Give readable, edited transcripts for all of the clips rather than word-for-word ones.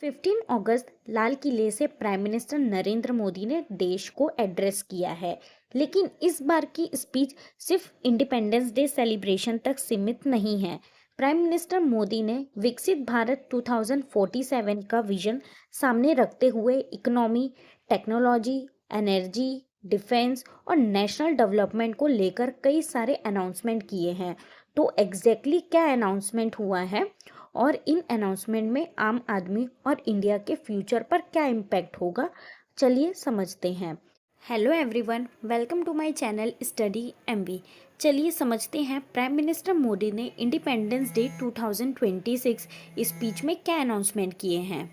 15 अगस्त लाल किले से prime minister Narendra Modi ने देश को एड्रेस किया है। लेकिन इस बार की स्पीच सिर्फ इंडिपेंडेंस डे सेलिब्रेशन तक सीमित नहीं है। प्राइम मिनिस्टर मोदी ने विकसित भारत 2047 का विजन सामने रखते हुए इकोनॉमी, टेक्नोलॉजी, एनर्जी, डिफेंस और नेशनल डेवलपमेंट को लेकर कई सारे अनाउंसमेंट किए हैं। तो एग्जैक्टली क्या अनाउंसमेंट हुआ है और इन अनाउंसमेंट में आम आदमी और इंडिया के फ्यूचर पर क्या इम्पैक्ट होगा, चलिए समझते हैं। Hello everyone, welcome to my channel study MV. चलिए समझते हैं प्राइम मिनिस्टर मोदी ने इंडिपेंडेंस डे 2026 स्पीच में क्या अनाउंसमेंट किए हैं।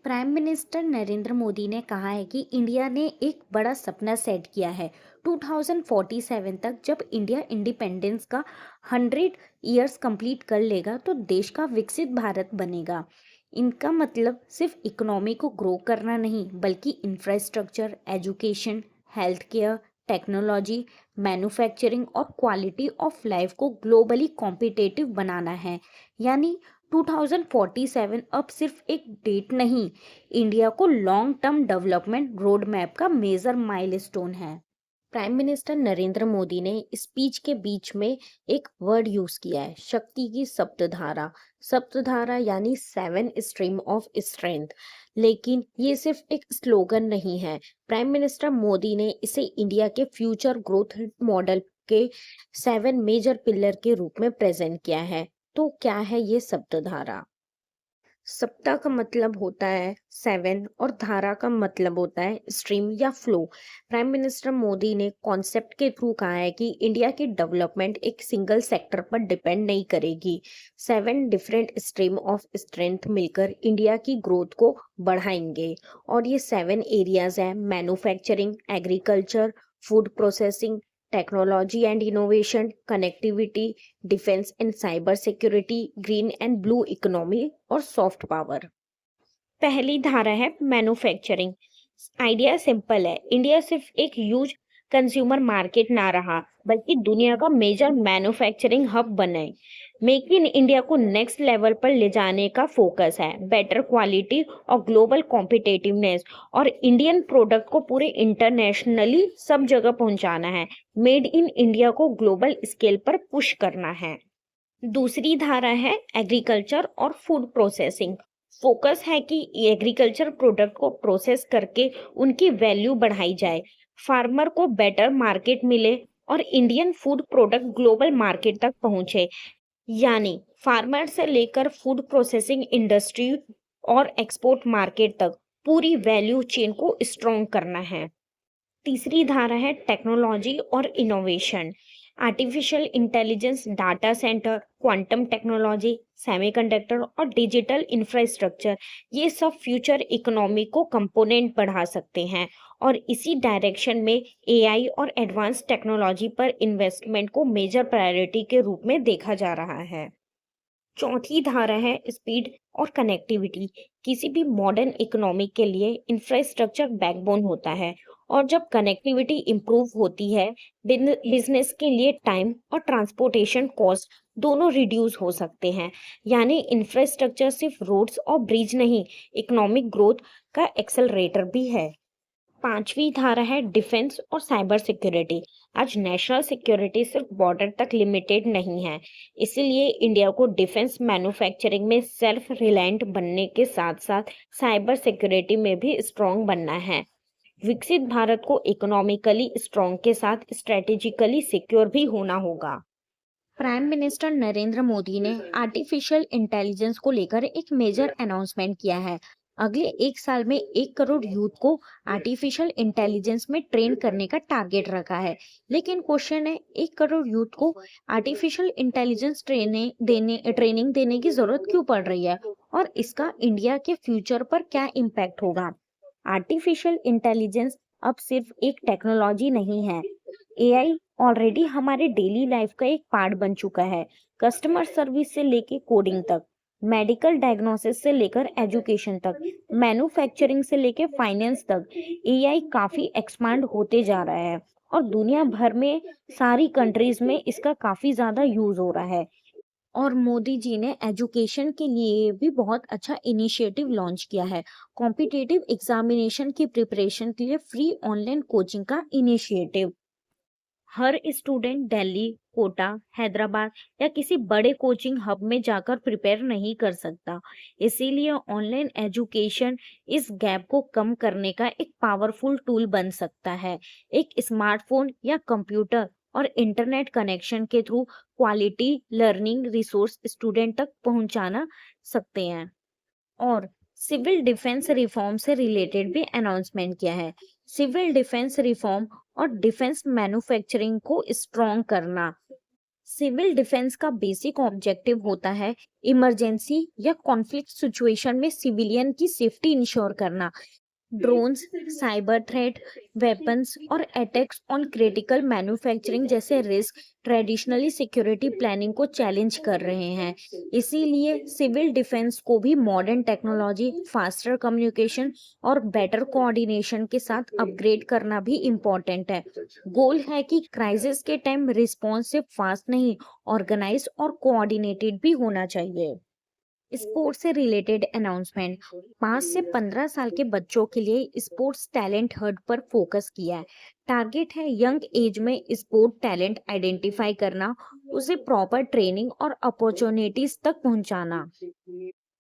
प्राइम मिनिस्टर नरेंद्र मोदी ने कहा है कि इंडिया ने एक बड़ा सपना सेट किया है। 2047 तक जब इंडिया इंडिपेंडेंस का 100 इयर्स कंप्लीट कर लेगा तो देश का विकसित भारत बनेगा। इनका मतलब सिर्फ इकोनॉमी को ग्रो करना नहीं, बल्कि infrastructure, education, health care, technology, manufacturing और क्वालिटी ऑफ लाइफ को ग्लोबली कॉम्पिटिटिव बनाना है। यानी 2047 अब सिर्फ एक डेट नहीं, इंडिया को long term development road map का मेजर माइलस्टोन है। प्राइम मिनिस्टर नरेंद्र मोदी ने स्पीच के बीच में एक वर्ड यूज किया है, शक्ति की सप्तधारा। सप्तधारा यानी 7 स्ट्रीम ऑफ स्ट्रेंथ। लेकिन ये सिर्फ एक स्लोगन नहीं है। प्राइम मिनिस्टर मोदी ने इसे इंडिया के फ्यूचर ग्रोथ मॉडल के 7 मेजर पिलर के रूप में प्रेजेंट किया है। तो क्या है ये सप्तधारा? सप्ताह का मतलब होता है 7 और धारा का मतलब होता है स्ट्रीम या फ्लो। प्राइम मिनिस्टर मोदी ने कॉन्सेप्ट के थ्रू कहा है कि इंडिया की डेवलपमेंट एक सिंगल सेक्टर पर डिपेंड नहीं करेगी। 7 डिफरेंट स्ट्रीम ऑफ स्ट्रेंथ मिलकर इंडिया की ग्रोथ को बढ़ाएंगे। और ये 7 एरियाज हैं: manufacturing, agriculture, food processing, technology and innovation, connectivity, defence and cyber security, green and blue economy और सॉफ्ट पावर। पहली धारा है मैन्युफैक्चरिंग। आइडिया सिंपल है, इंडिया सिर्फ एक ह्यूज कंज्यूमर मार्केट ना रहा, बल्कि दुनिया का मेजर मैन्युफैक्चरिंग हब बने। मेक इन इंडिया को नेक्स्ट लेवल पर ले जाने का फोकस है। बेटर क्वालिटी और ग्लोबल कॉम्पिटिटिवनेस और इंडियन प्रोडक्ट को पूरे इंटरनेशनली सब जगह पहुंचाना है। मेड इन इंडिया को ग्लोबल स्केल पर पुश करना है। दूसरी धारा है एग्रीकल्चर और फूड प्रोसेसिंग। फोकस है कि एग्रीकल्चर प्रोडक्ट को प्रोसेस करके उनकी वैल्यू बढ़ाई जाए, फार्मर को बेटर मार्केट मिले और Indian food product global market तक पहुंचे। यानी फार्मर से लेकर फूड प्रोसेसिंग इंडस्ट्री और एक्सपोर्ट मार्केट तक पूरी वैल्यू चेन को स्ट्रॉन्ग करना है। तीसरी धारा है टेक्नोलॉजी और innovation. Artificial intelligence, data centre, quantum technology, semiconductor और डिजिटल इंफ्रास्ट्रक्चर, ये सब फ्यूचर इकोनॉमी को कंपोनेंट बढ़ा सकते हैं। और इसी डायरेक्शन में एआई और एडवांस टेक्नोलॉजी पर इन्वेस्टमेंट को मेजर प्रायोरिटी के रूप में देखा जा रहा है। चौथी धारा है स्पीड और कनेक्टिविटी। किसी भी मॉडर्न इकोनॉमी के लिए इंफ्रास्ट्रक्चर बैकबोन होता है, और जब कनेक्टिविटी इंप्रूव होती है, बिजनेस के लिए टाइम और ट्रांसपोर्टेशन कॉस्ट दोनों रिड्यूस हो सकते हैं। यानी इंफ्रास्ट्रक्चर सिर्फ रोड्स और ब्रिज नहीं, इकोनॉमिक ग्रोथ का एक्सेलरेटर भी है। पांचवी धारा है डिफेंस और साइबर सिक्योरिटी। आज नेशनल सिक्योरिटी सिर्फ बॉर्डर तक लिमिटेड नहीं है, इसलिए इंडिया को डिफेंस मैन्युफैक्चरिंग में सेल्फ रिलायंट बनने के साथ साथ साइबर सिक्योरिटी में भी स्ट्रॉन्ग बनना है। विकसित भारत को इकोनॉमिकली स्ट्रॉन्ग के साथ स्ट्रेटेजिकली सिक्योर भी होना होगा। प्राइम मिनिस्टर नरेंद्र मोदी ने आर्टिफिशियल इंटेलिजेंस को लेकर एक मेजर अनाउंसमेंट किया है। अगले 1 साल में 1 करोड़ यूथ को आर्टिफिशियल इंटेलिजेंस में ट्रेन करने का टारगेट रखा है। लेकिन क्वेश्चन है, 1 करोड़ यूथ को आर्टिफिशियल इंटेलिजेंस ट्रेनिंग देने की जरूरत क्यों पड़ रही है, और इसका इंडिया के फ्यूचर पर क्या इम्पैक्ट होगा? आर्टिफिशियल इंटेलिजेंस अब सिर्फ एक टेक्नोलॉजी नहीं है। एआई ऑलरेडी हमारे डेली लाइफ का एक पार्ट बन चुका है। कस्टमर सर्विस से लेके कोडिंग तक, मेडिकल डायग्नोसिस से लेकर एजुकेशन तक, मैन्युफैक्चरिंग से लेके फाइनेंस तक, एआई काफी एक्सपांड होते जा रहा है और दुनिया भर में सारी कंट्रीज में इसका काफी ज्यादा यूज हो रहा है। और मोदी जी ने एजुकेशन के लिए भी बहुत अच्छा इनिशिएटिव लॉन्च किया है। कॉम्पिटिटिव एग्जामिनेशन की प्रिपरेशन के लिए फ्री ऑनलाइन कोचिंग का इनिशिएटिव। हर स्टूडेंट दिल्ली, कोटा, हैदराबाद या किसी बड़े कोचिंग हब में जाकर प्रिपेयर नहीं कर सकता। इसीलिए ऑनलाइन एजुकेशन इस गैप को कम करने का एक पावरफुल टूल बन सकता है। एक स्मार्टफोन या कंप्यूटर और इंटरनेट कनेक्शन के through quality learning resource student तक पहुंचाना सकते हैं। और सिविल डिफेंस रिफॉर्म से रिलेटेड भी अनाउंसमेंट किया है। सिविल डिफेंस रिफॉर्म और डिफेंस मैन्युफैक्चरिंग को स्ट्रॉन्ग करना। सिविल डिफेंस का बेसिक ऑब्जेक्टिव होता है इमरजेंसी या कॉन्फ्लिक्ट सिचुएशन में सिविलियन की सेफ्टी इंश्योर करना। ड्रोन्स, साइबर थ्रेट, वेपन्स और अटैक्स ऑन क्रिटिकल मैन्युफैक्चरिंग जैसे रिस्क ट्रेडिशनली सिक्योरिटी प्लानिंग को चैलेंज कर रहे हैं। इसीलिए सिविल डिफेंस को भी मॉडर्न टेक्नोलॉजी, फास्टर कम्युनिकेशन और बेटर कोऑर्डिनेशन के साथ अपग्रेड करना भी इम्पोर्टेंट है। गोल है कि क्राइसिस के टाइम रिस्पॉन्स सिर्फ फास्ट नहीं, ऑर्गेनाइज्ड और कोऑर्डिनेटेड भी होना चाहिए। स्पोर्ट्स से रिलेटेड अनाउंसमेंट। 5 से 15 साल के बच्चों के लिए स्पोर्ट्स टैलेंट हंट पर फोकस किया है। टारगेट है यंग एज में स्पोर्ट टैलेंट आइडेंटिफाई करना, उसे प्रॉपर ट्रेनिंग और अपॉर्चुनिटीज तक पहुंचाना।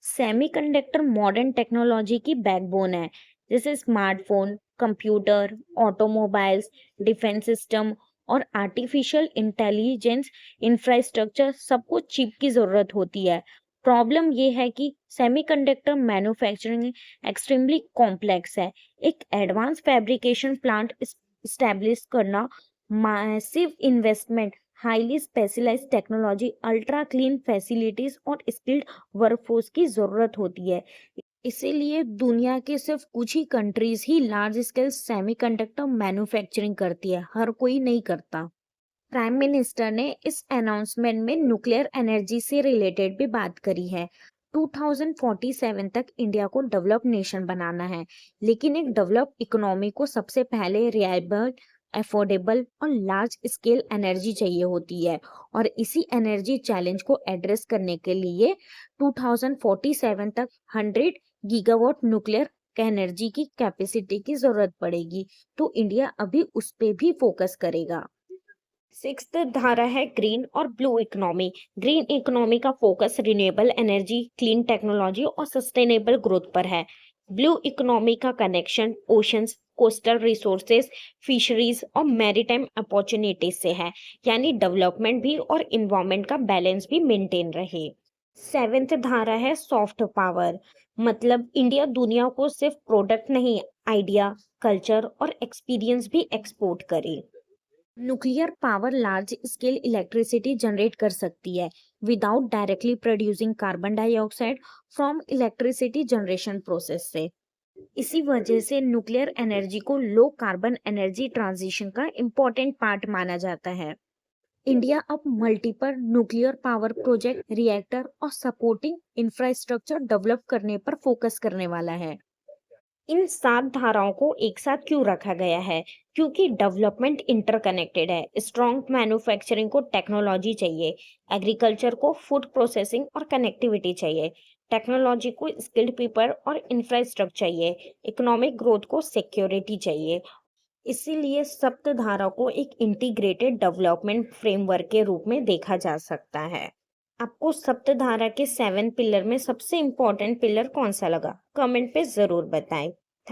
सेमीकंडक्टर मॉडर्न टेक्नोलॉजी की बैकबोन है, जैसे smartphone, computer, automobiles, defence system और आर्टिफिशियल इंटेलिजेंस इंफ्रास्ट्रक्चर, सबको चिप की जरूरत होती है। प्रॉब्लम ये है कि सेमीकंडक्टर मैन्युफैक्चरिंग एक्सट्रीमली कॉम्प्लेक्स है। एक एडवांस फैब्रिकेशन प्लांट स्टैब्लिश करना, massive investment, highly specialised technology, ultra clean facilities और स्किल्ड वर्कफोर्स की जरूरत होती है। इसीलिए दुनिया के सिर्फ कुछ ही कंट्रीज ही लार्ज स्केल सेमीकंडक्टर मैन्युफैक्चरिंग करती है, हर कोई नहीं करता। प्राइम मिनिस्टर ने इस अनाउंसमेंट में न्यूक्लियर एनर्जी से रिलेटेड भी बात करी है। 2047 तक इंडिया को डेवलप नेशन बनाना है, लेकिन एक डेवलप इकोनॉमी को सबसे पहले रिलायबल, अफोर्डेबल और लार्ज स्केल एनर्जी चाहिए होती है। और इसी एनर्जी चैलेंज को एड्रेस करने के लिए 2047 तक 100 गीगावाट न्यूक्लियर एनर्जी की कैपेसिटी की जरूरत पड़ेगी। तो इंडिया अभी उस पे भी फोकस करेगा। 6th धारा है ग्रीन और ब्लू इकोनॉमी। ग्रीन इकोनॉमी का focus renewable energy, clean technology और सस्टेनेबल ग्रोथ पर है। ब्लू इकोनॉमी का connection oceans, coastal resources, fisheries और मैरीटाइम अपॉर्चुनिटीज से है, यानी डेवलपमेंट भी और इन्वायरमेंट का बैलेंस भी मेंटेन रहे। 7th धारा है सॉफ्ट पावर, मतलब इंडिया दुनिया को सिर्फ प्रोडक्ट नहीं, आइडिया, कल्चर और एक्सपीरियंस भी एक्सपोर्ट करे। Nuclear power large scale electricity generate कर सकती है without directly producing carbon dioxide from electricity generation process से। इसी वजह से न्यूक्लियर एनर्जी को लो कार्बन एनर्जी ट्रांजिशन का इम्पोर्टेंट पार्ट माना जाता है। इंडिया अब multiple nuclear power project, reactor और सपोर्टिंग इंफ्रास्ट्रक्चर डेवलप करने पर फोकस करने वाला है। इन 7 धाराओं को एक साथ क्यों रखा गया है? क्योंकि डेवलपमेंट इंटरकनेक्टेड है। स्ट्रॉन्ग मैन्युफैक्चरिंग को टेक्नोलॉजी चाहिए, एग्रीकल्चर को फूड प्रोसेसिंग और कनेक्टिविटी चाहिए, टेक्नोलॉजी को स्किल्ड पीपल और इंफ्रास्ट्रक्चर चाहिए, इकोनॉमिक ग्रोथ को सिक्योरिटी चाहिए। इसीलिए सप्त धारा को एक इंटीग्रेटेड डेवलपमेंट फ्रेमवर्क के रूप में देखा जा सकता है। आपको सप्तधारा के 7 पिलर में सबसे इम्पोर्टेंट पिलर कौन सा लगा? कमेंट पे जरूर बताएं।